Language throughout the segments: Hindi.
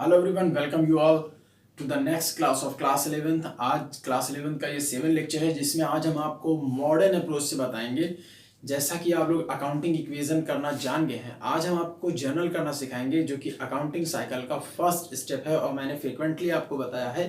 Hello everyone, welcome you all to the next class of class 11th। आज क्लास 11th का ये 7 लेक्चर है जिसमें आज हम आपको मॉडर्न अप्रोच से बताएंगे। जैसा कि आप लोग अकाउंटिंग इक्वेशन करना जान गए हैं, आज हम आपको जर्नल करना सिखाएंगे जो कि अकाउंटिंग साइकिल का फर्स्ट स्टेप है। और मैंने फ्रिक्वेंटली आपको बताया है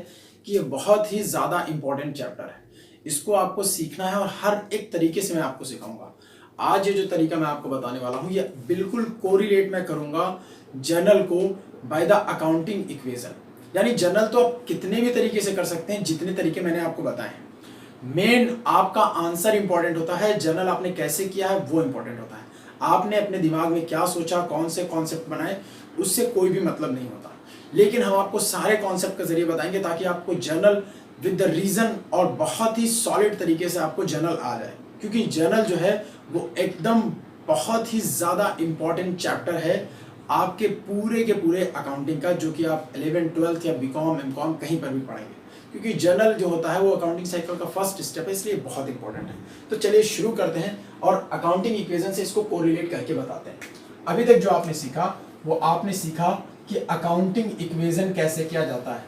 कि ये बहुत ही ज़्यादा इंपॉर्टेंट चैप्टर है, इसको आपको सीखना है और हर एक तरीके से मैं आपको सिखाऊंगा। आज ये जो तरीका मैं आपको बताने वाला हूँ ये बिल्कुल कोरिलेट मैं करूँगा जर्नल को बाय द अकाउंटिंग इक्वेशन। यानी जर्नल तो आप कितने भी तरीके से कर सकते हैं, जितने तरीके मैंने आपको बताए हैं। मेन आपका आंसर इंपॉर्टेंट होता है, जर्नल आपने कैसे किया है वो इंपॉर्टेंट होता है। आपने अपने दिमाग में क्या सोचा, कौन से कॉन्सेप्ट बनाए, उससे कोई भी मतलब नहीं होता। लेकिन हम आपको सारे कॉन्सेप्ट के जरिए बताएंगे ताकि आपको जर्नल विद द रीजन और बहुत ही सॉलिड तरीके से आपको जर्नल आ जाए। क्योंकि जर्नल जो है वो एकदम बहुत ही ज़्यादा इंपॉर्टेंट चैप्टर है आपके पूरे के पूरे अकाउंटिंग का, जो कि आप 11th 12th या बीकॉम एमकॉम कहीं पर भी पढ़ेंगे। क्योंकि जर्नल जो होता है वो अकाउंटिंग साइकिल का फर्स्ट स्टेप है, इसलिए बहुत इंपॉर्टेंट है। तो चलिए शुरू करते हैं और अकाउंटिंग इक्वेशन से इसको कोरिलेट करके बताते हैं। अभी तक जो आपने सीखा वो आपने सीखा कि अकाउंटिंग इक्वेशन कैसे किया जाता है।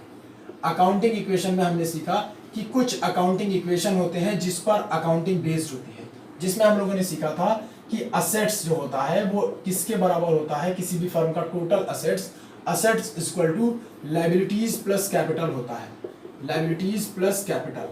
अकाउंटिंग इक्वेशन में हमने सीखा कि कुछ अकाउंटिंग इक्वेशन होते हैं जिस पर अकाउंटिंग बेस्ड होती है, जिसमें हम लोगों ने सीखा था कि असेट्स जो होता है वो किसके बराबर होता है, किसी भी फर्म का total assets equal to liabilities plus capital होता है, लायबिलिटीज प्लस कैपिटल।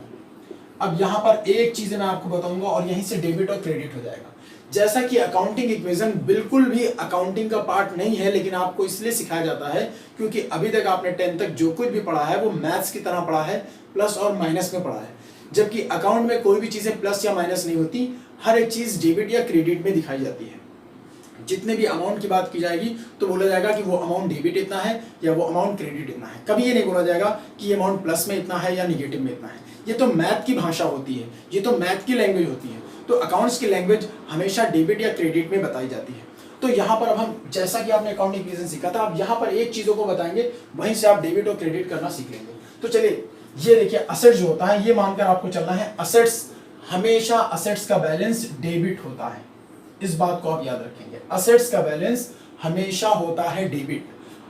अब यहाँ पर एक चीज मैं आपको बताऊंगा और यहीं से डेबिट और क्रेडिट हो जाएगा। जैसा कि अकाउंटिंग इक्वेशन बिल्कुल भी अकाउंटिंग का पार्ट नहीं है, लेकिन आपको इसलिए सिखाया जाता है क्योंकि अभी तक आपने 10th तक जो कुछ भी पढ़ा है वो मैथ्स की तरह पढ़ा है, प्लस और माइनस में पढ़ा है। जबकि अकाउंट में कोई भी चीजें प्लस या माइनस नहीं होती, हर एक चीज डेबिट या क्रेडिट में दिखाई जाती है। जितने भी अमाउंट की बात की जाएगी तो बोला जाएगा कि वो अमाउंट डेबिट इतना है या वो अमाउंट क्रेडिट इतना है। कभी ये नहीं बोला जाएगा कि ये अमाउंट प्लस में इतना है या निगेटिव में इतना है। ये तो मैथ की भाषा होती है, ये तो मैथ की लैंग्वेज होती है। तो अकाउंट्स की लैंग्वेज हमेशा डेबिट या क्रेडिट में बताई जाती है। तो यहाँ पर अब हम, जैसा कि आपने अकाउंटिंग इक्वेशन सीखा था, अब यहाँ पर एक चीजों को बताएंगे, वहीं से आप डेबिट और क्रेडिट करना सीख लेंगे। तो चलिए ये देखिए, असेट्स जो होता है ये मानकर आपको चलना है, असेट्स हमेशा असेट्स का बैलेंस डेबिट होता है। इस बात को आप याद रखेंगे, असेट्स का बैलेंस हमेशा होता है डेबिट।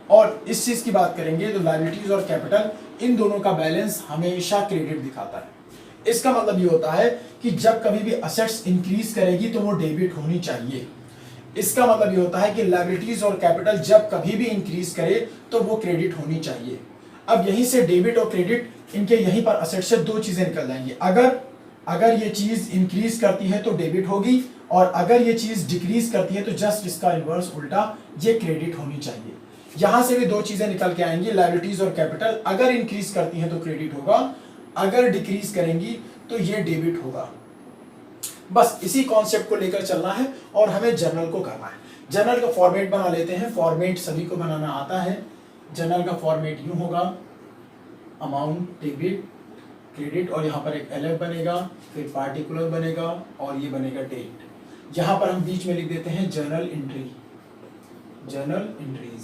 और इस चीज की बात करेंगे तो लायबिलिटीज और कैपिटल, इन दोनों का बैलेंस हमेशा क्रेडिट दिखाता है। इसका मतलब ये होता है कि जब कभी भी असेट्स इंक्रीज करेगी तो वो डेबिट होनी चाहिए। इसका मतलब ये होता है कि लायबिलिटीज और कैपिटल जब कभी भी इंक्रीज करे तो वो क्रेडिट होनी चाहिए। अब यहीं से डेबिट और क्रेडिट, इनके यहीं पर असेट से दो चीजें निकल जाएंगी। अगर ये चीज इंक्रीज करती है तो डेबिट होगी, और अगर ये चीज डिक्रीज करती है तो जस्ट इसका इनवर्स उल्टा, ये क्रेडिट होनी चाहिए। यहां से भी दो चीजें निकल के आएंगी, लायबिलिटीज और कैपिटल। अगर इंक्रीज करती है तो क्रेडिट होगा, अगर डिक्रीज करेंगी तो ये डेबिट होगा। बस इसी कॉन्सेप्ट को लेकर चलना है और हमें जर्नल को करना है। जर्नल का फॉर्मेट बना लेते हैं, फॉर्मेट सभी को बनाना आता है। जर्नल का फॉर्मेट यूं होगा, अमाउंट डेबिट क्रेडिट, और यहाँ पर एक एलएफ बनेगा, फिर पार्टिकुलर बनेगा और ये बनेगा डेट। यहाँ पर हम बीच में लिख देते हैं जर्नल एंट्री, जर्नल एंट्रीज।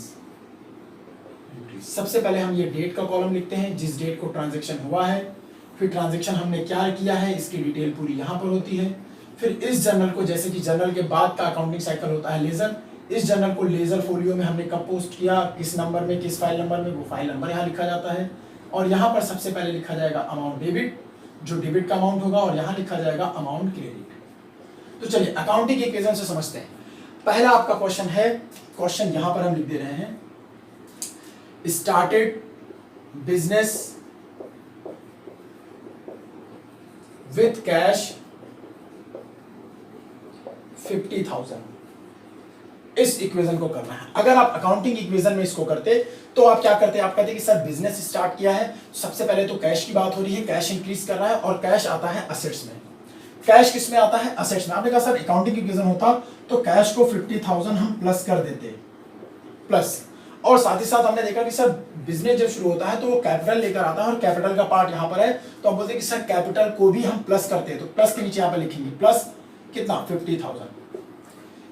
सबसे पहले हम ये डेट का कॉलम लिखते हैं, जिस डेट को ट्रांजैक्शन हुआ है, फिर ट्रांजैक्शन हमने क्या किया है इसकी डिटेल पूरी यहाँ पर होती है। फिर इस जर्नल को, जैसे कि जर्नल के बाद का अकाउंटिंग साइकिल होता है लेजर, इस जर्नल को लेजर फोलियो में हमने कब पोस्ट किया, किस नंबर में, किस फाइल नंबर में, वो फाइल नंबर यहाँ लिखा जाता है। और यहाँ पर सबसे पहले लिखा जाएगा अमाउंट डेबिट, जो डेबिट का अमाउंट होगा, और यहाँ लिखा जाएगा अमाउंट क्रेडिट। तो चलिए अकाउंटिंग इक्वेशन से समझते हैं। पहला आपका क्वेश्चन है, क्वेश्चन यहाँ पर हम लिख दे रहे हैं, स्टार्टेड बिजनेस विथ कैश 50,000। इस इक्वेशन को करना है। अगर आप अकाउंटिंग इक्वेशन में इसको करते तो आप क्या करते, आप कहते कि सर बिजनेस स्टार्ट किया है, सबसे पहले तो कैश की बात हो रही है, कैश इंक्रीज कर रहा है और कैश आता है असेट्स में। कैश किस में आता है, असेट्स में। आपने कहा सर अकाउंटिंग इक्वेशन होता तो कैश को 50,000 हम प्लस कर देते, प्लस। और साथ ही साथ हमने देखा कि सर बिजनेस जब शुरू होता है तो वो कैपिटल लेकर आता है, और कैपिटल का पार्ट यहाँ पर है, तो आप बोलते हैं कि सर कैपिटल को भी हम प्लस करते हैं, तो प्लस के नीचे यहाँ पर लिखेंगे प्लस कितना, 50,000।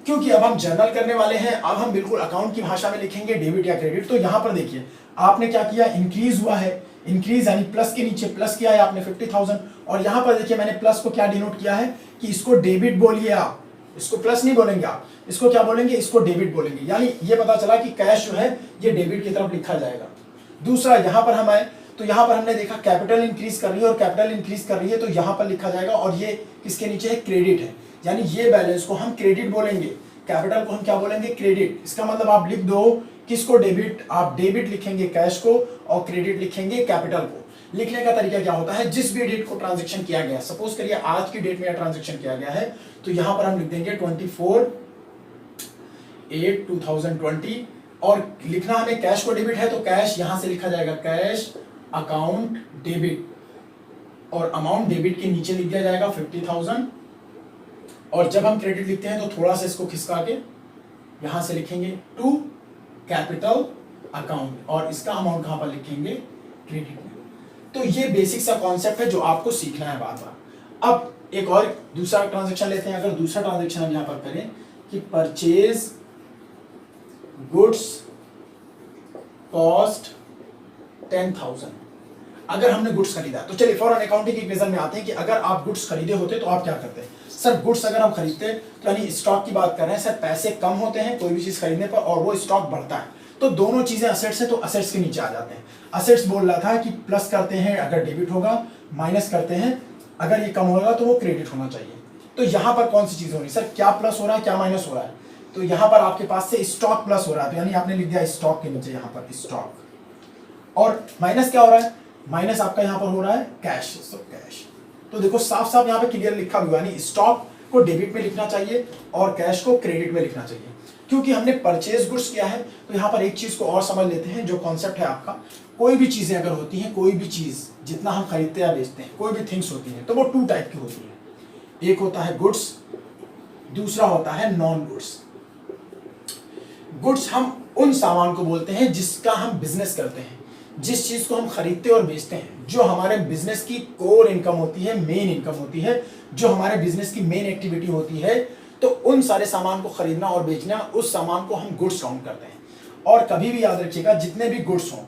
क्योंकि अब हम जर्नल करने वाले हैं, अब हम बिल्कुल अकाउंट की भाषा में लिखेंगे डेबिट या क्रेडिट। तो यहाँ पर देखिए आपने क्या किया, इंक्रीज हुआ है, इंक्रीज यानी प्लस के नीचे प्लस किया है आपने 50,000, और यहाँ पर देखिए मैंने प्लस को क्या डिनोट किया है कि इसको डेबिट बोलिए आप, इसको प्लस नहीं बोलेंगे आप, इसको क्या बोलेंगे, इसको डेबिट बोलेंगे। यानी ये पता चला कि कैश जो है ये डेबिट की तरफ लिखा जाएगा। दूसरा, यहां पर हम आए तो यहां पर हमने देखा कैपिटल इंक्रीज कर रही है और कैपिटल इंक्रीज कर रही है तो यहां पर लिखा जाएगा, और ये किसके नीचे है, क्रेडिट है। यानी ये बैलेंस को हम क्रेडिट बोलेंगे, कैपिटल को हम क्या बोलेंगे, क्रेडिट। इसका मतलब आप लिख दो किसको, डेबिट, आप डेबिट लिखेंगे कैश को और क्रेडिट लिखेंगे कैपिटल को। लिखने का तरीका क्या होता है, जिस भी डेट को ट्रांजैक्शन किया गया, सपोज करिए आज की डेट में ट्रांजैक्शन किया गया है तो यहां पर हम लिख देंगे 24/8/2020, और लिखना हमें कैश को डेबिट है तो कैश यहां से लिखा जाएगा कैश अकाउंट डेबिट, और अमाउंट डेबिट के नीचे लिख दिया जाएगा 50,000। और जब हम क्रेडिट लिखते हैं तो थोड़ा सा इसको खिसका के यहां से लिखेंगे टू कैपिटल अकाउंट, और इसका अमाउंट कहां पर लिखेंगे, क्रेडिट में। तो ये बेसिक सा कॉन्सेप्ट है जो आपको सीखना है बार बार। अब एक और दूसरा ट्रांजैक्शन लेते हैं। अगर दूसरा ट्रांजैक्शन हम यहां पर करें कि परचेज गुड्स कॉस्ट 10,000, अगर हमने गुड्स खरीदा तो चलिए फॉर एन अकाउंटिंग इक्वेशन में आते हैं कि अगर आप गुड्स खरीदे होते तो आप क्या करते हैं। सर गुड्स अगर हम खरीदते तो यानी स्टॉक की बात कर रहे हैं सर, पैसे कम होते हैं कोई भी चीज खरीदने पर और वो स्टॉक बढ़ता है, तो दोनों चीजें असेट्स है तो असेट्स के नीचे आ जाते हैं। असेट्स बोल रहा था कि प्लस करते हैं अगर डेबिट होगा, माइनस करते हैं अगर ये कम होगा तो वो क्रेडिट होना चाहिए। तो यहाँ पर कौन सी चीज हो रही है सर, क्या प्लस हो रहा है क्या माइनस हो रहा है, तो यहाँ पर आपके पास से स्टॉक प्लस हो रहा है, तो यानी आपने लिख दिया स्टॉक के नीचे यहाँ पर स्टॉक, और माइनस क्या हो रहा है, माइनस आपका यहाँ पर हो रहा है कैश, तो कैश। तो देखो साफ साफ यहाँ पे क्लियर लिखा हुआ है, यानी स्टॉक को डेबिट में लिखना चाहिए और कैश को क्रेडिट में लिखना चाहिए। क्योंकि हमने परचेज गुड्स किया है तो यहाँ पर एक चीज को और समझ लेते हैं, जो कॉन्सेप्ट है आपका, कोई भी चीजें अगर होती हैं, कोई भी चीज जितना हम खरीदते या बेचते हैं, कोई भी थिंग्स होती हैं तो वो टू टाइप की होती है। एक होता है गुड्स, दूसरा होता है नॉन गुड्स। गुड्स हम उन सामान को बोलते हैं जिसका हम बिजनेस करते हैं, जिस चीज को हम खरीदते और बेचते हैं, जो हमारे बिजनेस की कोर इनकम होती है, मेन इनकम होती है, जो हमारे बिजनेस की मेन एक्टिविटी होती है, तो उन सारे सामान को खरीदना और बेचना, उस सामान को हम गुड्स काउंट करते हैं। और कभी भी याद रखिएगा जितने भी गुड्स हों,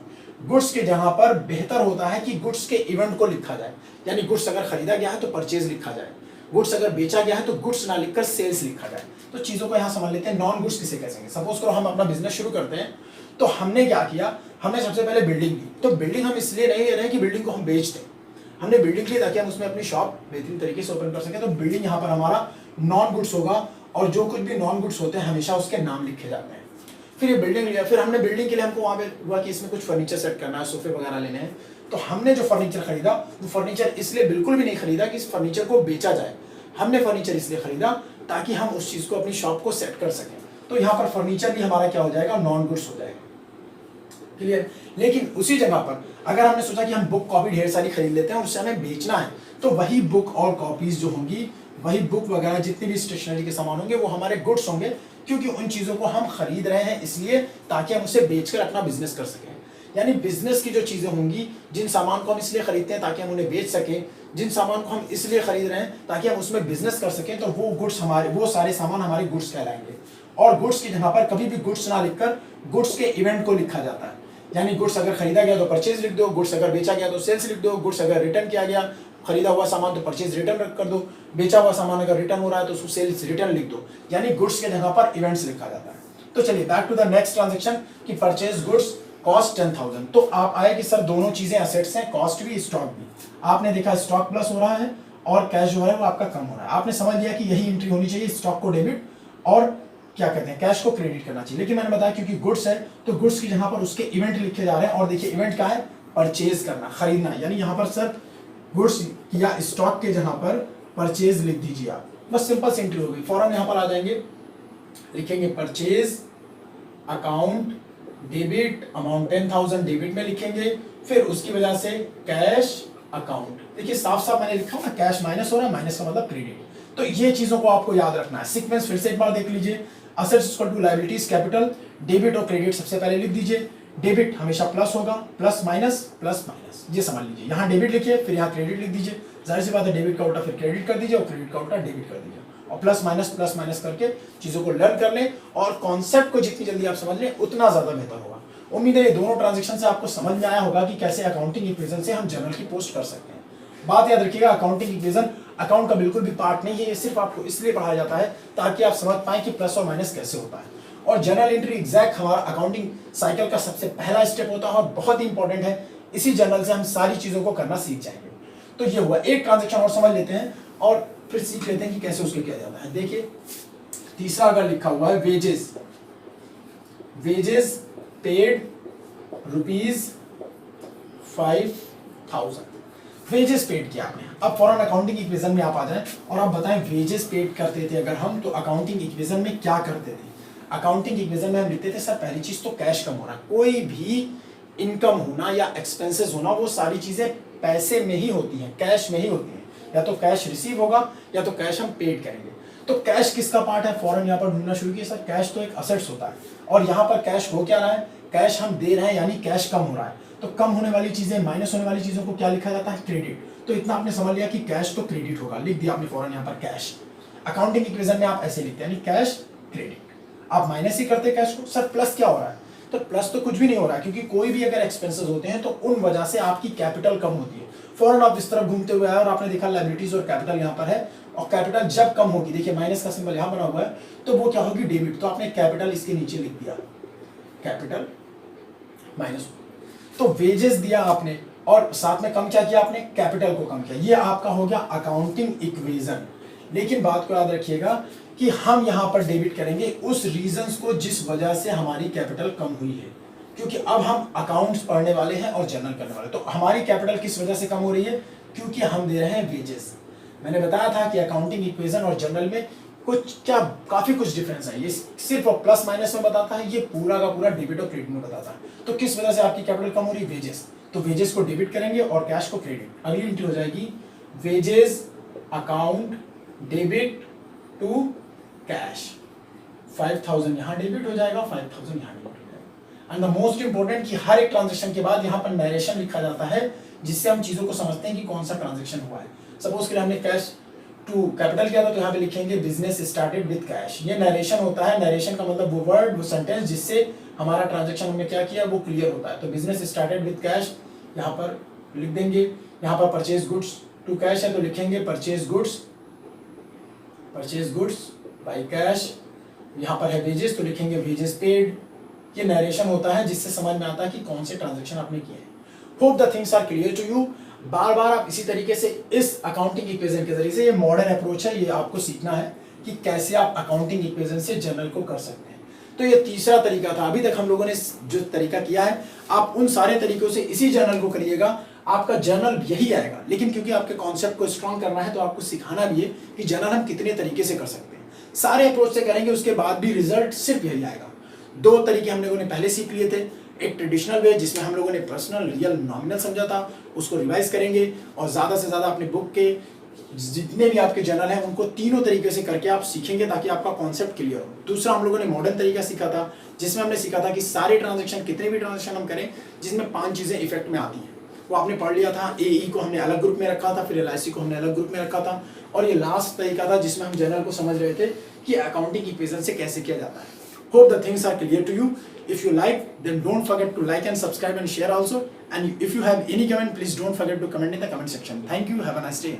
गुड्स के जगह पर बेहतर होता है कि गुड्स के इवेंट को लिखा जाए, यानी गुड्स अगर खरीदा गया है तो परचेज लिखा जाए, गुड्स अगर बेचा गया है तो गुड्स ना लिखकर सेल्स लिखा जाए। तो चीजों को यहाँ समझ लेते हैं। नॉन गुड्स किसे कहेंगे, सपोज करो हम अपना बिजनेस शुरू करते हैं तो हमने क्या किया, हमने सबसे पहले बिल्डिंग ली। तो बिल्डिंग हम इसलिए नहीं ले रहे हैं कि बिल्डिंग को हम बेच दें, हमने बिल्डिंग ली ताकि हम उसमें अपनी शॉप बेहतरीन तरीके से ओपन कर सकें। तो बिल्डिंग यहाँ पर हमारा नॉन गुड्स होगा, और जो कुछ भी नॉन गुड्स होते हैं हमेशा उसके नाम लिखे जाते हैं। फिर ये बिल्डिंग लिया, फिर हमने बिल्डिंग के लिए हमको वहाँ पे हुआ कि इसमें कुछ फर्नीचर सेट करना है, सोफे वगैरह लेने हैं, तो हमने जो फर्नीचर खरीदा वो फर्नीचर इसलिए बिल्कुल भी नहीं खरीदा कि इस फर्नीचर को बेचा जाए, हमने फर्नीचर इसलिए खरीदा ताकि हम उस चीज को अपनी शॉप को सेट कर सकें। तो यहाँ पर फर्नीचर भी हमारा क्या हो जाएगा, नॉन गुड्स हो जाएगा। क्लियर। लेकिन उसी जगह पर अगर हमने सोचा कि हम बुक कॉपी ढेर सारी खरीद लेते हैं और उससे हमें बेचना है, तो वही बुक और कॉपीज जो होंगी, वही बुक वगैरह जितनी भी स्टेशनरी के सामान होंगे वो हमारे गुड्स होंगे, क्योंकि उन चीजों को हम खरीद रहे हैं इसलिए ताकि हम उसे बेचकर अपना बिजनेस कर सकें। यानी बिजनेस की जो चीजें होंगी, जिन सामान को हम इसलिए खरीदते हैं ताकि हम उन्हें बेच सकें, जिन सामान को हम इसलिए खरीद रहे हैं ताकि हम उसमें बिजनेस कर सकें, तो वो गुड्स हमारे, वो सारे सामान हमारे गुड्स कहलाएंगे। और गुड्स की जगह पर कभी भी गुड्स ना लिखकर गुड्स के इवेंट को लिखा जाता है। यानी गुड्स अगर खरीदा गया तो परचेज लिख दो, गुड्स अगर बेचा गया तो सेल्स लिख दो, गुड्स अगर रिटर्न किया गया, खरीदा हुआ सामान तो परचेज रिटर्न कर दो, बेचा हुआ सामान अगर रिटर्न हो रहा है तो उसको सेल्स रिटर्न लिख दो। यानी गुड्स के जगह पर इवेंट्स लिखा जाता है। तो चलिए back to the next transaction कि परचेज गुड्स कॉस्ट 10,000। तो आप आए कि सर दोनों चीजें असेट्स हैं, कॉस्ट भी स्टॉक भी। आपने देखा स्टॉक प्लस हो रहा है और कैश जो है वो आपका कम हो रहा है। आपने समझ लिया कि यही एंट्री होनी चाहिए, स्टॉक को डेबिट और क्या कहते हैं कैश को क्रेडिट करना चाहिए। लेकिन मैंने बताया क्योंकि गुड्स है तो गुड्स की जगह पर उसके इवेंट लिखे जा रहे हैं, और देखिए इवेंट क्या है, परचेज करना, खरीदना। यानी यहाँ पर सर गुड्स या स्टॉक के जगह पर परचेज लिख दीजिए आप, बस सिंपल सी एंट्री हो गई। फौरन यहाँ पर आ जाएंगे, लिखेंगे purchase account debit, amount 10,000 debit में लिखेंगे, फिर उसकी वजह से कैश अकाउंट। देखिए साफ साफ मैंने लिखा ना, कैश माइनस हो रहा है, माइनस का मतलब क्रेडिट। तो ये चीजों को आपको याद रखना है। सीक्वेंस फिर से एक बार देख लीजिए, assets equal to liabilities capital, debit और क्रेडिट सबसे पहले लिख दीजिए। डेबिट हमेशा प्लस होगा, प्लस माइनस, ये समझ लीजिए। यहाँ डेबिट लिखिए, फिर यहाँ क्रेडिट लिख दीजिए। जाहिर सी बात है डेबिट का उल्टा फिर क्रेडिट कर दीजिए और क्रेडिट का उल्टा डेबिट कर दीजिए, और प्लस माइनस करके चीजों को लर्न कर लें, और कॉन्सेप्ट को जितनी जल्दी आप समझ लें उतना ज्यादा बेहतर होगा। उम्मीद है ये दोनों ट्रांजेक्शन से आपको समझ में आया होगा कि कैसे अकाउंटिंग इक्वेशन से हम जर्नल की पोस्ट कर सकते हैं। बात याद रखिएगा, अकाउंटिंग इक्वेशन अकाउंट का बिल्कुल भी पार्ट नहीं है, ये सिर्फ आपको इसलिए पढ़ाया जाता है ताकि आप समझ पाएं कि प्लस और माइनस कैसे होता है। और जर्नल एंट्री एग्जैक्ट हमारा अकाउंटिंग साइकिल का सबसे पहला स्टेप होता है और बहुत ही इंपॉर्टेंट है। इसी जर्नल से हम सारी चीजों को करना सीख जाएंगे। तो ये हुआ एक ट्रांजेक्शन और समझ लेते हैं और फिर सीख लेते हैं कि कैसे उसको किया जाता है। देखिए तीसरा अगर लिखा हुआ है wages, wages paid ₹5,000, wages paid किया आपने। अब फॉरन अकाउंटिंग इक्वेशन में आप आ जाएं और आप बताएं वेजेस पेड करते थे अगर हम, तो अकाउंटिंग इक्वेशन में क्या करते थे। अकाउंटिंग इक्वेशन में हम लिखते थे सर पहली चीज तो कैश कम होना, कोई भी इनकम होना या एक्सपेंसेस होना वो सारी चीजें पैसे में ही होती हैं, कैश में ही होती हैं। या तो कैश रिसीव होगा या तो कैश हम पेड करेंगे। तो कैश किसका पार्ट है, फॉरन यहाँ पर ढूंढना शुरू किया। सर कैश तो एक असेट्स होता है और यहाँ पर कैश हो क्या रहा है, कैश हम दे रहे हैं यानी कैश कम हो रहा है। तो कम होने वाली चीजें, माइनस होने वाली चीजों को क्या लिखा जाता है, क्रेडिट। तो इतना आपने समझ लिया कि कैश तो क्रेडिट होगा, लिख दिया आपने फॉरन यहाँ पर कैश। अकाउंटिंग इक्वेशन में आप ऐसे लिखते हैं यानी कैश क्रेडिट। आप माइनस ही करते कैश को। सर प्लस क्या हो रहा है, तो प्लस तो कुछ भी नहीं हो रहा है क्योंकि कोई भी अगर एक्सपेंसेस होते हैं तो उन वजह से आपकी कैपिटल कम होती है। फौरन आप इस तरफ घूमते हुए आए और आपने देखा लायबिलिटीज और कैपिटल यहाँ पर है और कैपिटल जब कम होगी, देखिए माइनस का सिंबल यहाँ बना हुआ है, तो वो क्या होगी, डेबिट। तो आपने कैपिटल इसके नीचे लिख दिया, कैपिटल माइनस। तो वेजेस दिया आपने और साथ में कम क्या किया आपने, कैपिटल को कम किया। ये आपका हो गया अकाउंटिंग इक्वेशन। लेकिन बात को याद रखिएगा कि हम यहां पर डेबिट करेंगे उस रीजंस को जिस वजह से हमारी कैपिटल कम हुई है, क्योंकि अब हम अकाउंट्स पढ़ने वाले हैं और जर्नल करने वाले। तो हमारी कैपिटल किस वजह से कम हो रही है, क्योंकि हम दे रहे हैं वेजेस। मैंने बताया था कि अकाउंटिंग इक्वेशन और जर्नल में कुछ क्या काफी कुछ डिफरेंस है। ये सिर्फ प्लस माइनस में बताता है, ये पूरा का पूरा डेबिट और क्रेडिट में बताता है। तो किस वजह से आपकी कैपिटल कम हो रही है, वेजेस। तो वेजेस को डेबिट करेंगे और कैश को क्रेडिट। अगली एंट्री हो जाएगी wages account debit to cash. 5,000 यहाँ डेबिट हो जाएगा, 5,000 यहाँ डेबिट हो जाएगा। एंड द मोस्ट इंपोर्टेंट कि हर एक ट्रांजेक्शन के बाद यहाँ पर नरेशन लिखा जाता है, जिससे हम चीजों को समझते हैं कि कौन सा ट्रांजेक्शन हुआ है। सपोज के लिए हमने कैश टू कैपिटल किया था, तो यहाँ पे लिखेंगे बिजनेस स्टार्टेड विद कैश। ये नरेशन होता है। नरेशन का मतलब वो वर्ड, वो सेंटेंस जिससे हमारा ट्रांजेक्शन हमने क्या किया वो क्लियर होता है। तो बिजनेस स्टार्टेड विद कैश यहाँ पर लिख देंगे। यहाँ पर परचेज गुड्स टू कैश है तो लिखेंगे परचेज गुड्स बाय कैश। यहाँ पर है वेजेस तो लिखेंगे वेजेस पेड। ये नरेशन होता है जिससे समझ में आता है कि कौन से ट्रांजेक्शन आपने किए हैं। Hope the things are clear to you. बार बार आप इसी तरीके से इस अकाउंटिंग इक्वेशन के जरिए से, ये मॉडर्न अप्रोच है, ये आपको सीखना है कि कैसे आप अकाउंटिंग इक्वेशन से जर्नल को कर सकते हैं। तो ये तीसरा तरीका था। अभी तक हम लोगों ने जो तरीका किया है, आप उन सारे तरीकों से इसी जर्नल को करिएगा, आपका जर्नल यही आएगा। लेकिन क्योंकि आपके कॉन्सेप्ट को स्ट्रॉन्ग करना है तो आपको सिखाना भी है कि जर्नल हम कितने तरीके से कर सकते हैं। सारे अप्रोच से करेंगे, उसके बाद भी रिजल्ट सिर्फ यही आएगा। दो तरीके हम लोगों ने पहले सीख लिए थे। एक ट्रेडिशनल वे जिसमें हम लोगों ने पर्सनल, रियल, नॉमिनल समझा था, उसको रिवाइज करेंगे और ज़्यादा से ज़्यादा अपने बुक के जितने भी आपके जर्नल हैं उनको तीनों तरीके से करके आप सीखेंगे ताकि आपका कॉन्सेप्ट क्लियर हो। दूसरा हम लोगों ने मॉडर्न तरीका सीखा था, जिसमें हमने सीखा था कि सारे ट्रांजेक्शन, कितने भी ट्रांजेक्शन हम करें जिसमें 5 चीज़ें इफेक्ट में आती हैं, वो आपने पढ़ लिया था। AE को हमने अलग ग्रुप में रखा था, फिर LIC को हमने अलग ग्रुप में रखा था, और ये लास्ट तरीका था जिसमें हम जर्नल को समझ रहे थे कि अकाउंटिंग इक्वेशन से कैसे किया जाता है। Hope the things are clear to you. If you like, then don't forget to like and subscribe and share also. And if you have any comment, please don't forget to comment in the comment section. Thank you. Have a nice day.